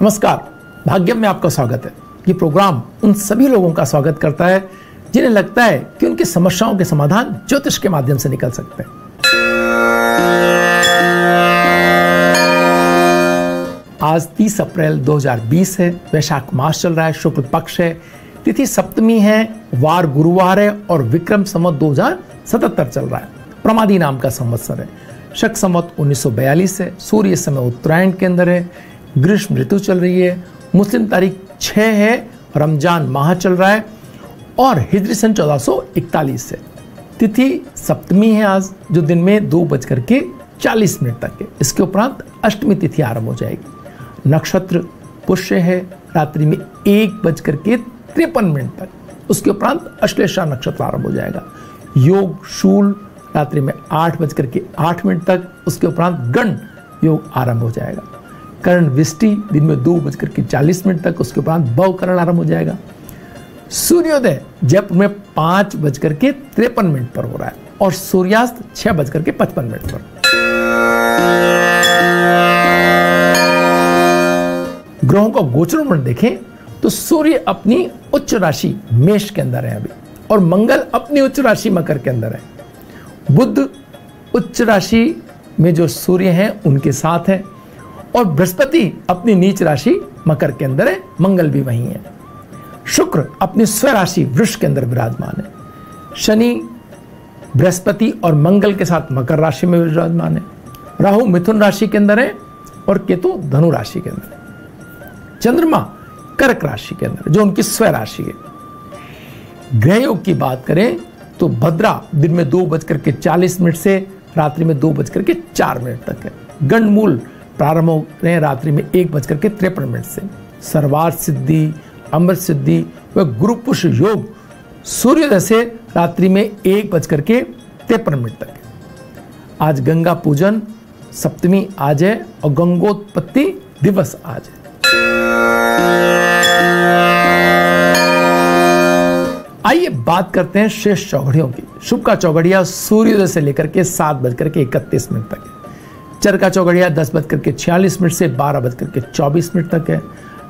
नमस्कार, भाग्यम में आपका स्वागत है। ये प्रोग्राम उन सभी लोगों का स्वागत करता है जिन्हें लगता है कि उनकी समस्याओं के समाधान ज्योतिष के माध्यम से निकल सकते हैं। आज 30 अप्रैल 2020 है, वैशाख मास चल रहा है, शुक्ल पक्ष है, तिथि सप्तमी है, वार गुरुवार है और विक्रम संवत 2077 चल रहा है। प्रमादी नाम का संवत्सर है, शक संवत 1942 है, सूर्य इस समय उत्तरायण के अंदर है, ग्रीष्म ऋतु चल रही है, मुस्लिम तारीख 6 है, रमजान माह चल रहा है और हिजरी सन 1441 है। तिथि सप्तमी है आज, जो दिन में 2:40 तक है। इसके उपरांत अष्टमी तिथि आरंभ हो जाएगी। नक्षत्र पुष्य है, रात्रि में 1:53 तक। उसके उपरांत अश्लेषा नक्षत्र आरंभ हो जाएगा। योग शूल रात्रि में 8:08 तक। उसके उपरांत गण योग आरंभ हो जाएगा। करण विष्टि दिन में 2:40 तक। उसके उपरांत भव करण आरंभ हो जाएगा। सूर्योदय जयपुर में 5:53 पर हो रहा है और सूर्यास्त 6:55 पर। ग्रहों का गोचर मंडल देखें तो सूर्य अपनी उच्च राशि मेष के अंदर है अभी, और मंगल अपनी उच्च राशि मकर के अंदर है। बुध उच्च राशि में जो सूर्य हैं उनके साथ है, और बृहस्पति अपनी नीच राशि मकर के अंदर है, मंगल भी वहीं है। शुक्र अपनी स्वराशि वृष के अंदर विराजमान है। शनि बृहस्पति और मंगल के साथ मकर राशि में विराजमान है। राहु मिथुन राशि के अंदर है और केतु धनु राशि के अंदर है। चंद्रमा कर्क राशि के अंदर जो उनकी स्वराशि है। ग्रह योग की बात करें तो भद्रा दिन में 2:40 से रात्रि में 2:04 तक है। गणमूल प्रारंभ हो रहे हैं रात्रि में 1:53 से। सर्वार्थ सिद्धि, अमृत सिद्धि व गुरु पुष्य योग सूर्योदय से रात्रि में 1:53 तक है। आज गंगा पूजन सप्तमी आज है और गंगोत्पत्ति दिवस आज है। आइए बात करते हैं शेष चौघड़ियों की। शुभ का चौघड़िया सूर्योदय से लेकर के 7:31 तक है। चर का चौघड़िया 10:46 से 12:24 तक है।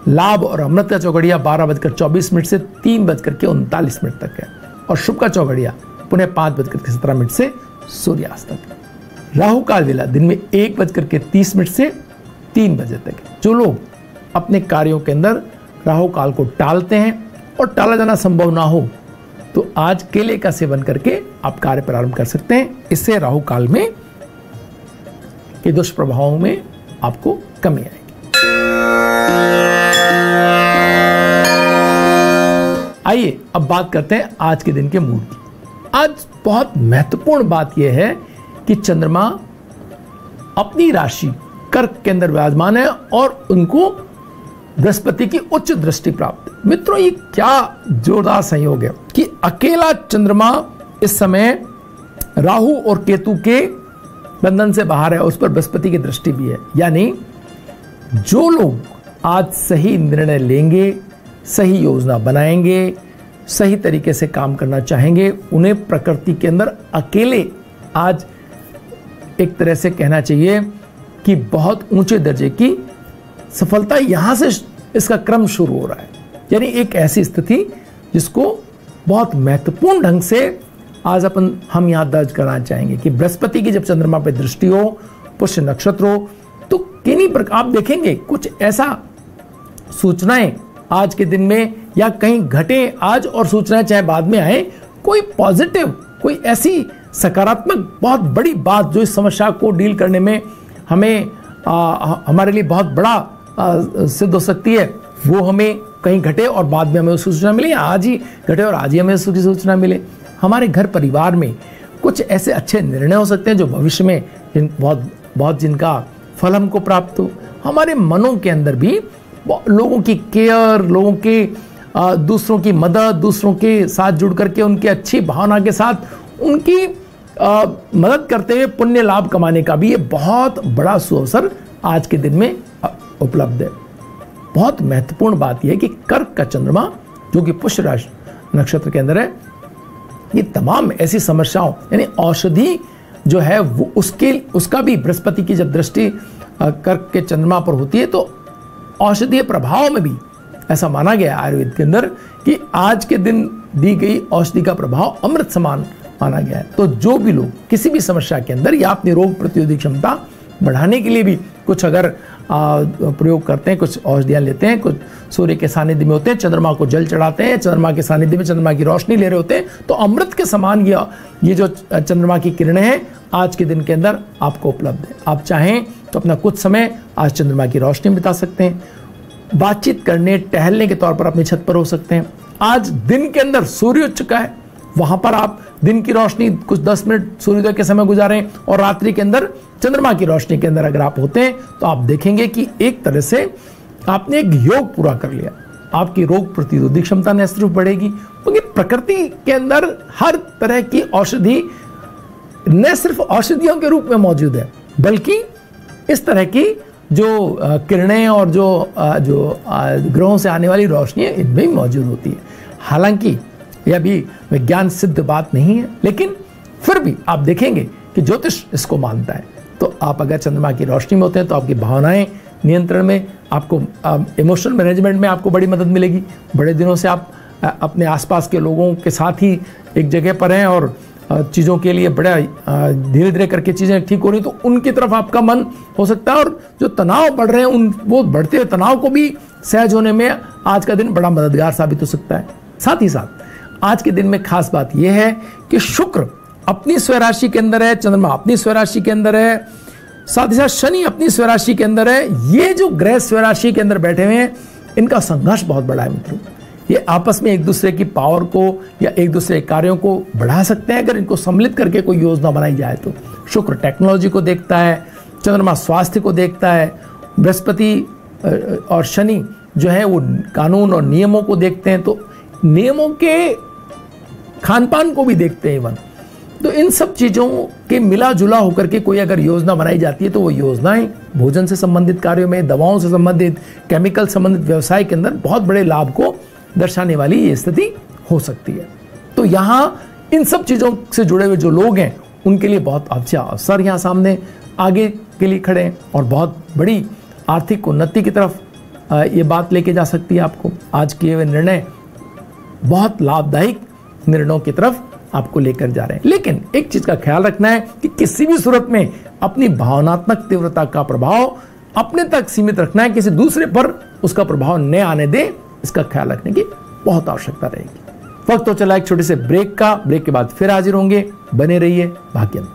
लाभ और अमृत का चौघड़िया 12:24 से 3:39 तक है। और शुभ का चौघड़िया पुनः 5:17 से सूर्यास्त तक है। राहु काल वेला दिन में 1:30 से 3 बजे तक है। जो लोग अपने कार्यों के अंदर राहु काल को टालते हैं और टाला जाना संभव ना हो तो आज केले का सेवन करके आप कार्य प्रारंभ कर सकते हैं। इससे राहु काल में के दुष्प्रभावों में आपको कमी आएगी। आइए अब बात करते हैं आज के दिन के मूड की। आज बहुत महत्वपूर्ण बात यह है कि चंद्रमा अपनी राशि कर्क के अंदर विराजमान है और उनको बृहस्पति की उच्च दृष्टि प्राप्त है। मित्रों, ये क्या जोरदार संयोग है कि अकेला चंद्रमा इस समय राहु और केतु के बंधन से बाहर है, उस पर बृहस्पति की दृष्टि भी है। यानी जो लोग आज सही निर्णय लेंगे, सही योजना बनाएंगे, सही तरीके से काम करना चाहेंगे, उन्हें प्रकृति के अंदर अकेले आज एक तरह से कहना चाहिए कि बहुत ऊंचे दर्जे की सफलता यहां से इसका क्रम शुरू हो रहा है। यानी एक ऐसी स्थिति जिसको बहुत महत्वपूर्ण ढंग से आज हम यहां दर्ज करना चाहेंगे कि बृहस्पति की जब चंद्रमा पे दृष्टि हो, पुष्य नक्षत्र हो, तो किन्हीं प्रकार आप देखेंगे कुछ ऐसा सूचनाएं आज के दिन में या कहीं घटे आज और सूचनाएं चाहे बाद में आए, कोई पॉजिटिव, कोई ऐसी सकारात्मक बहुत बड़ी बात जो इस समस्या को डील करने में हमें हमारे लिए बहुत बड़ा सिद्ध हो सकती है, वो हमें कहीं घटे और बाद में हमें सूचना मिले, आज ही घटे और आज ही हमें उसकी सूचना मिले। हमारे घर परिवार में कुछ ऐसे अच्छे निर्णय हो सकते हैं जो भविष्य में बहुत जिनका फल हमको प्राप्त हो। हमारे मनों के अंदर भी लोगों की केयर, लोगों के दूसरों की मदद, दूसरों के साथ जुड़ करके उनकी अच्छी भावना के साथ उनकी मदद करते हुए पुण्य लाभ कमाने का भी ये बहुत बड़ा सुअवसर आज के दिन में उपलब्ध है। बहुत महत्वपूर्ण बात यह है कि कर्क का चंद्रमा जो कि पुष्य राशि नक्षत्र के अंदर है, ये तमाम ऐसी समस्याओं यानी औषधि जो है वो उसका भी बृहस्पति की जब दृष्टि कर्क के चंद्रमा पर होती है तो औषधीय प्रभाव में भी ऐसा माना गया है आयुर्वेद के अंदर कि आज के दिन दी गई औषधि का प्रभाव अमृत समान माना गया है। तो जो भी लोग किसी भी समस्या के अंदर या अपनी रोग प्रतिरोधी क्षमता बढ़ाने के लिए भी कुछ अगर प्रयोग करते हैं, कुछ औषधियाँ लेते हैं, कुछ सूर्य के सानिध्य में होते हैं, चंद्रमा को जल चढ़ाते हैं, चंद्रमा के सानिध्य में चंद्रमा की रोशनी ले रहे होते हैं, तो अमृत के समान ये जो चंद्रमा की किरणें हैं आज के दिन के अंदर आपको उपलब्ध है। आप चाहें तो अपना कुछ समय आज चंद्रमा की रोशनी बिता सकते हैं, बातचीत करने टहलने के तौर पर अपनी छत पर हो सकते हैं। आज दिन के अंदर सूर्य उच्च का है, वहां पर आप दिन की रोशनी कुछ 10 मिनट सूर्योदय के समय गुजारें और रात्रि के अंदर चंद्रमा की रोशनी के अंदर अगर आप होते हैं तो आप देखेंगे कि एक तरह से आपने एक योग पूरा कर लिया। आपकी रोग प्रतिरोधी क्षमता न सिर्फ बढ़ेगी, क्योंकि प्रकृति के अंदर हर तरह की औषधि न सिर्फ औषधियों के रूप में मौजूद है, बल्कि इस तरह की जो किरणें और जो ग्रहों से आने वाली रोशनी इनमें भी मौजूद होती है। हालांकि यह भी विज्ञान सिद्ध बात नहीं है, लेकिन फिर भी आप देखेंगे कि ज्योतिष इसको मानता है। तो आप अगर चंद्रमा की रोशनी में होते हैं तो आपकी भावनाएं नियंत्रण में, आपको इमोशनल मैनेजमेंट में आपको बड़ी मदद मिलेगी। बड़े दिनों से आप अपने आसपास के लोगों के साथ ही एक जगह पर हैं और चीज़ों के लिए बड़ा धीरे धीरे करके चीज़ें ठीक हो रही, तो उनकी तरफ आपका मन हो सकता है और जो तनाव बढ़ रहे हैं वो बढ़ते हुए तनाव को भी सहज होने में आज का दिन बड़ा मददगार साबित हो सकता है। साथ ही साथ आज के दिन में खास बात यह है कि शुक्र अपनी स्वराशि के अंदर है, चंद्रमा अपनी स्वराशि के अंदर है, साथ ही साथ शनि अपनी स्वराशि के अंदर है। ये जो ग्रह स्वराशि के अंदर बैठे हुए हैं, इनका संघर्ष बहुत बड़ा है मित्रों। ये आपस में एक दूसरे की पावर को या एक दूसरे के कार्यों को बढ़ा सकते हैं अगर इनको सम्मिलित करके कोई योजना बनाई जाए तो। शुक्र टेक्नोलॉजी को देखता है, चंद्रमा स्वास्थ्य को देखता है, बृहस्पति और शनि जो है वो कानून और नियमों को देखते हैं, तो नियमों के खान पान को भी देखते हैं इवन। तो इन सब चीज़ों के मिला जुला होकर के कोई अगर योजना बनाई जाती है तो वो योजनाएं भोजन से संबंधित कार्यों में, दवाओं से संबंधित, केमिकल संबंधित व्यवसाय के अंदर बहुत बड़े लाभ को दर्शाने वाली ये स्थिति हो सकती है। तो यहाँ इन सब चीज़ों से जुड़े हुए जो लोग हैं उनके लिए बहुत अच्छा अवसर यहाँ सामने आगे के लिए खड़े हैं और बहुत बड़ी आर्थिक उन्नति की तरफ ये बात लेके जा सकती है आपको। आज किए हुए निर्णय बहुत लाभदायक निर्णयों की तरफ आपको लेकर जा रहे हैं। लेकिन एक चीज का ख्याल रखना है कि किसी भी सूरत में अपनी भावनात्मक तीव्रता का प्रभाव अपने तक सीमित रखना है, किसी दूसरे पर उसका प्रभाव न आने दे, इसका ख्याल रखने की बहुत आवश्यकता रहेगी। वक्त तो चला एक छोटे से ब्रेक का, ब्रेक के बाद फिर हाजिर होंगे। बने रहिए भाग्य में।